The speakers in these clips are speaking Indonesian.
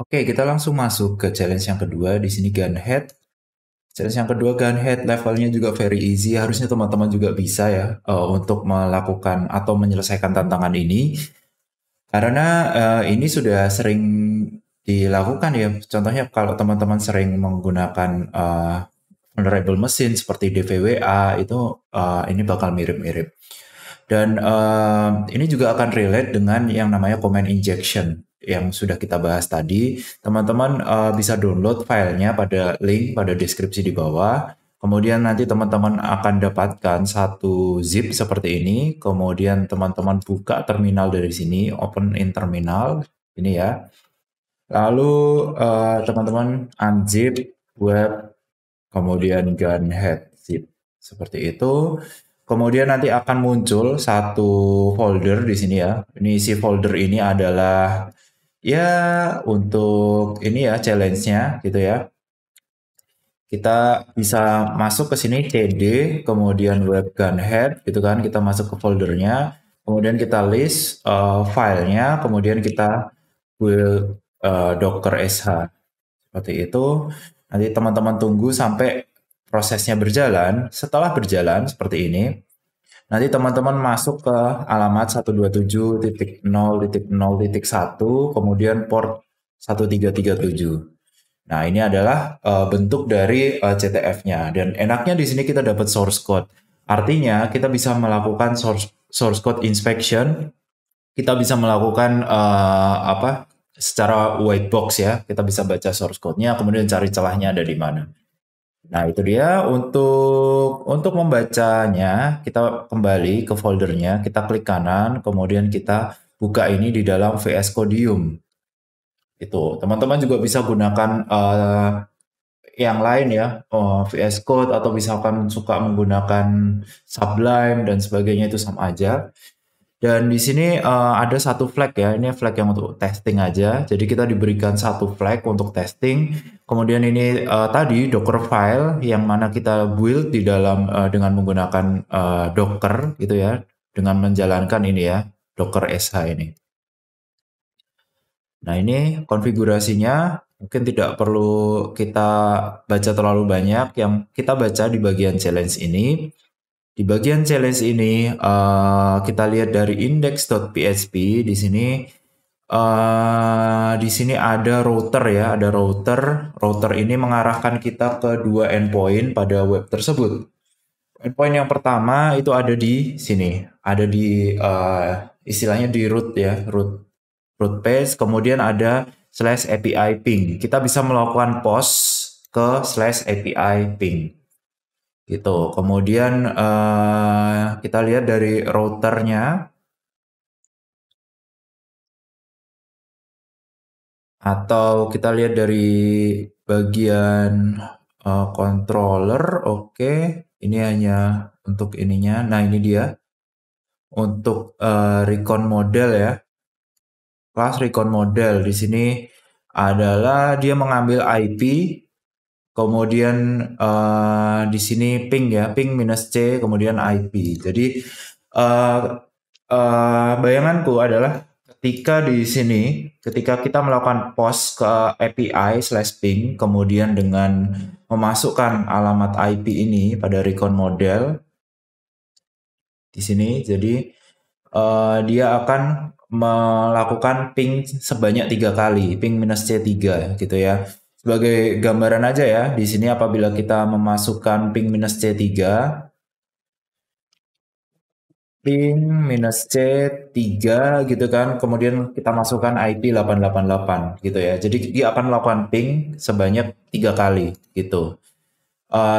Oke, kita langsung masuk ke challenge yang kedua. Di sini Gunhead. Challenge yang kedua Gunhead levelnya juga very easy. Harusnya teman-teman juga bisa ya untuk melakukan atau menyelesaikan tantangan ini. Karena ini sudah sering dilakukan ya. Contohnya kalau teman-teman sering menggunakan vulnerable mesin seperti DVWA itu ini bakal mirip-mirip. Dan ini juga akan relate dengan yang namanya command injection yang sudah kita bahas tadi. Teman-teman bisa download filenya pada link pada deskripsi di bawah. Kemudian nanti teman-teman akan dapatkan satu zip seperti ini. Kemudian teman-teman buka terminal dari sini, open in terminal, ini ya. Lalu teman-teman unzip web, kemudian gunhead zip seperti itu. Kemudian nanti akan muncul satu folder di sini ya. Ini isi folder ini adalah ya untuk ini ya challenge-nya gitu ya. Kita bisa masuk ke sini cd, kemudian web gunhead gitu kan. Kita masuk ke foldernya, kemudian kita list filenya, kemudian kita build docker sh seperti itu. Nanti teman-teman tunggu sampai prosesnya berjalan. Setelah berjalan seperti ini, nanti teman-teman masuk ke alamat 127.0.0.1, kemudian port 1337. Nah, ini adalah bentuk dari CTF-nya. Dan enaknya di sini kita dapat source code. Artinya, kita bisa melakukan source code inspection. Kita bisa melakukan secara white box ya. Kita bisa baca source code-nya, kemudian cari celahnya ada di mana. Nah, itu dia untuk membacanya, kita kembali ke foldernya, kita klik kanan, kemudian kita buka ini di dalam VS Codium. Itu, teman-teman juga bisa gunakan yang lain ya, VS Code atau misalkan suka menggunakan Sublime dan sebagainya itu sama aja. Dan di sini ada satu flag ya, ini flag yang untuk testing aja. Jadi kita diberikan satu flag untuk testing. Kemudian ini tadi Docker file yang mana kita build di dalam dengan menggunakan Docker gitu ya, dengan menjalankan ini ya, Docker SH ini. Nah ini konfigurasinya mungkin tidak perlu kita baca terlalu banyak. Yang kita baca di bagian challenge ini. Di bagian challenge ini kita lihat dari index.php di sini ada router ya, ada router. Router ini mengarahkan kita ke dua endpoint pada web tersebut. Endpoint yang pertama itu ada di sini, ada di istilahnya di root ya, root page. Kemudian ada /API ping. Kita bisa melakukan post ke /API ping. Gitu. Kemudian kita lihat dari routernya atau kita lihat dari bagian controller. Oke, ini hanya untuk ininya. Nah, ini dia untuk recon model ya. Kelas recon model di sini adalah dia mengambil IP. Kemudian di sini ping ya, ping -c, kemudian IP. Jadi bayanganku adalah ketika di sini, ketika kita melakukan post ke API/ping, kemudian dengan memasukkan alamat IP ini pada recon model di sini, jadi dia akan melakukan ping sebanyak 3 kali, ping -c3 gitu ya. Sebagai gambaran aja ya, di sini apabila kita memasukkan ping -c3, ping -c3 gitu kan, kemudian kita masukkan IP 888 gitu ya. Jadi dia akan melakukan ping sebanyak 3 kali gitu.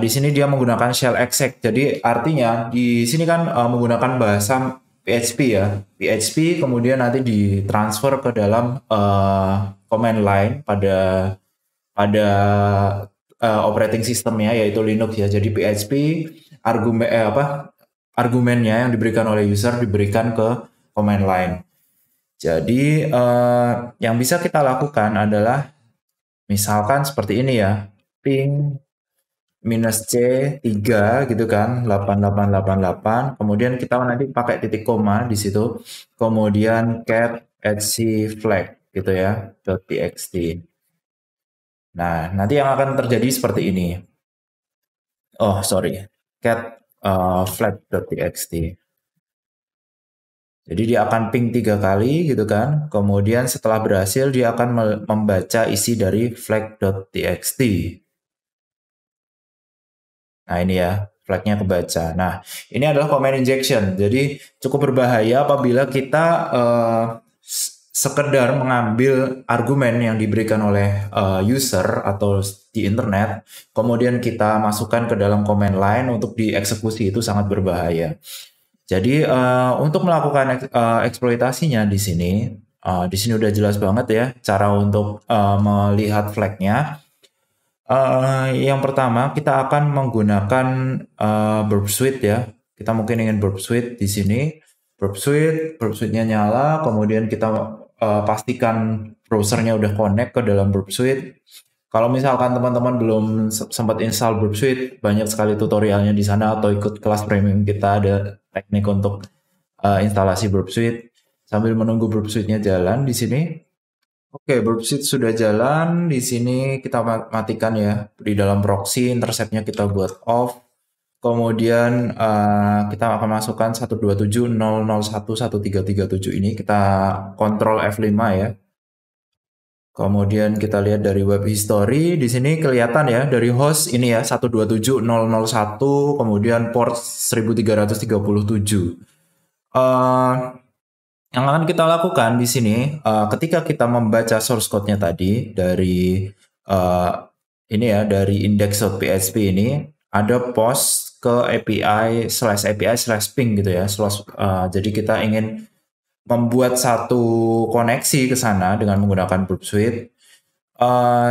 Di sini dia menggunakan shell exec. Jadi artinya di sini kan menggunakan bahasa PHP ya. PHP kemudian nanti ditransfer ke dalam command line pada operating systemnya yaitu Linux ya. Jadi PHP argumennya yang diberikan oleh user diberikan ke command line. Jadi yang bisa kita lakukan adalah misalkan seperti ini ya, ping -c3 gitu kan, 8888, kemudian kita nanti pakai titik koma di situ, kemudian cat @flag gitu ya, .txt. Nah, nanti yang akan terjadi seperti ini. Oh, sorry. Cat flag.txt. Jadi dia akan ping 3 kali gitu kan. Kemudian setelah berhasil dia akan membaca isi dari flag.txt. Nah ini ya, flagnya kebaca. Nah ini adalah comment injection. Jadi cukup berbahaya apabila kita sekedar mengambil argumen yang diberikan oleh user atau di internet, kemudian kita masukkan ke dalam command line untuk dieksekusi, itu sangat berbahaya. Jadi untuk melakukan eksploitasinya di sini udah jelas banget ya cara untuk melihat flagnya. Yang pertama kita akan menggunakan Burp Suite ya. Kita mungkin ingin Burp Suite di sini. Burp Suite-nya nyala, kemudian kita pastikan browsernya udah connect ke dalam Burp Suite. Kalau misalkan teman-teman belum sempat install Burp Suite, banyak sekali tutorialnya di sana atau ikut kelas premium kita ada teknik untuk instalasi Burp Suite. Sambil menunggu Burp Suite-nya jalan di sini, oke, Burpsuite sudah jalan. Di sini kita matikan ya. Di dalam proxy, interceptnya kita buat off. Kemudian kita akan masukkan 127.001.1337 ini. Kita kontrol F5 ya. Kemudian kita lihat dari web history. Di sini kelihatan ya dari host ini ya 127.001. Kemudian port 1337. Yang akan kita lakukan di sini, ketika kita membaca source code-nya tadi dari ini ya, dari index.php ini, ada post ke API/ping gitu ya. Jadi kita ingin membuat satu koneksi ke sana dengan menggunakan Burp Suite.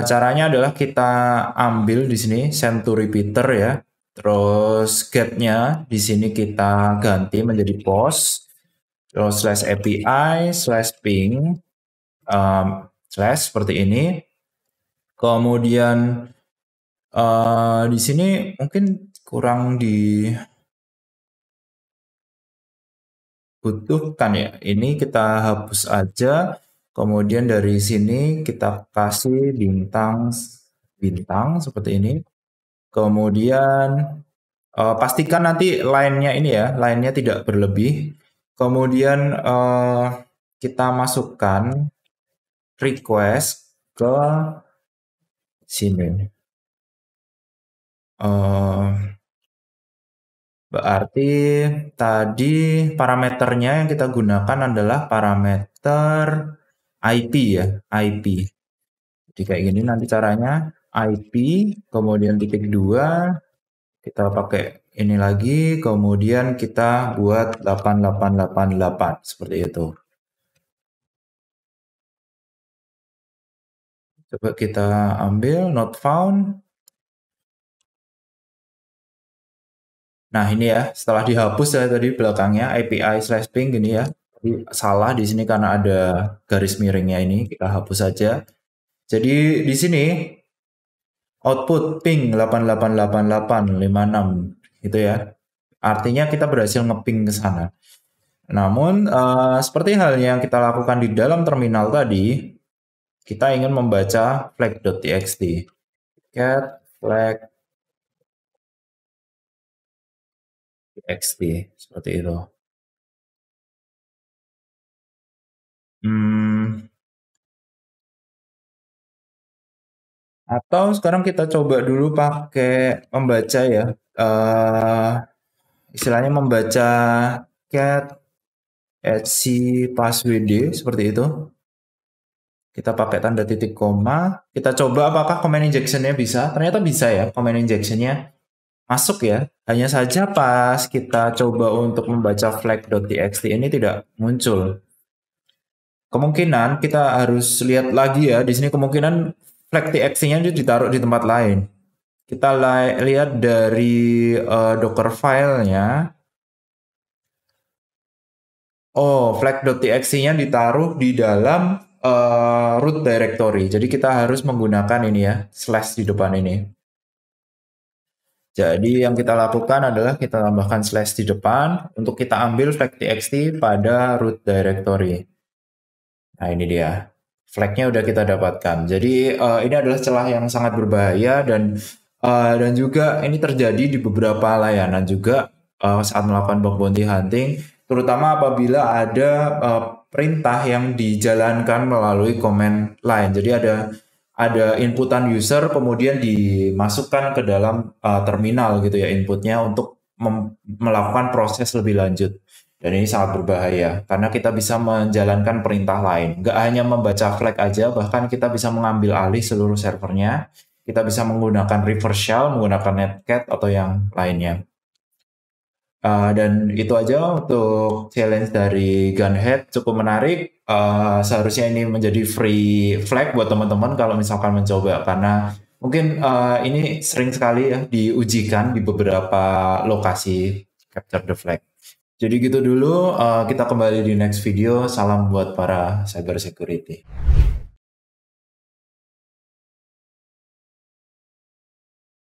Caranya adalah kita ambil di sini send to repeater ya. Terus get-nya di sini kita ganti menjadi post. Terus slash API slash ping slash seperti ini. Kemudian di sini mungkin kurang dibutuhkan ya. Ini kita hapus aja. Kemudian dari sini kita kasih bintang seperti ini. Kemudian pastikan nanti line-nya ini ya, line-nya tidak berlebih. Kemudian kita masukkan request ke sini. Berarti tadi parameternya yang kita gunakan adalah parameter IP ya, IP. Jadi kayak gini nanti caranya, IP, kemudian titik 2, kita pakai ini lagi, kemudian kita buat 8888 seperti itu. Coba kita ambil not found. Nah ini ya, setelah dihapus ya tadi belakangnya API/ping gini ya. Jadi salah di sini karena ada garis miringnya ini, kita hapus saja. Jadi di sini output ping 888856 gitu ya. Artinya kita berhasil ngeping ke sana. Namun seperti halnya yang kita lakukan di dalam terminal tadi, kita ingin membaca flag.txt. Cat flag.txt seperti itu. Atau sekarang kita coba dulu pakai membaca ya. Istilahnya membaca cat etc passwd seperti itu. Kita pakai tanda titik koma. Kita coba apakah comment injection-nya bisa. Ternyata bisa ya comment injection-nya masuk ya. Hanya saja pas kita coba untuk membaca flag.txt ini tidak muncul. Kemungkinan kita harus lihat lagi ya. Di sini kemungkinan flag txt-nya ditaruh di tempat lain. Kita lihat dari Docker filenya. Oh, flag.txt-nya ditaruh di dalam root directory. Jadi kita harus menggunakan ini ya, slash di depan ini. Jadi yang kita lakukan adalah kita tambahkan slash di depan untuk kita ambil flag.txt pada root directory. Nah ini dia. Flagnya udah kita dapatkan. Jadi ini adalah celah yang sangat berbahaya dan juga ini terjadi di beberapa layanan juga saat melakukan bug bounty hunting, terutama apabila ada perintah yang dijalankan melalui command line. Jadi ada inputan user kemudian dimasukkan ke dalam terminal gitu ya inputnya untuk melakukan proses lebih lanjut. Dan ini sangat berbahaya karena kita bisa menjalankan perintah lain. Nggak hanya membaca flag aja, bahkan kita bisa mengambil alih seluruh servernya. Kita bisa menggunakan reverse shell, menggunakan netcat atau yang lainnya. Dan itu aja untuk challenge dari Gunhead, cukup menarik. Seharusnya ini menjadi free flag buat teman-teman kalau misalkan mencoba karena mungkin ini sering sekali ya diujikan di beberapa lokasi capture the flag. Jadi gitu dulu, kita kembali di next video. Salam buat para cyber security.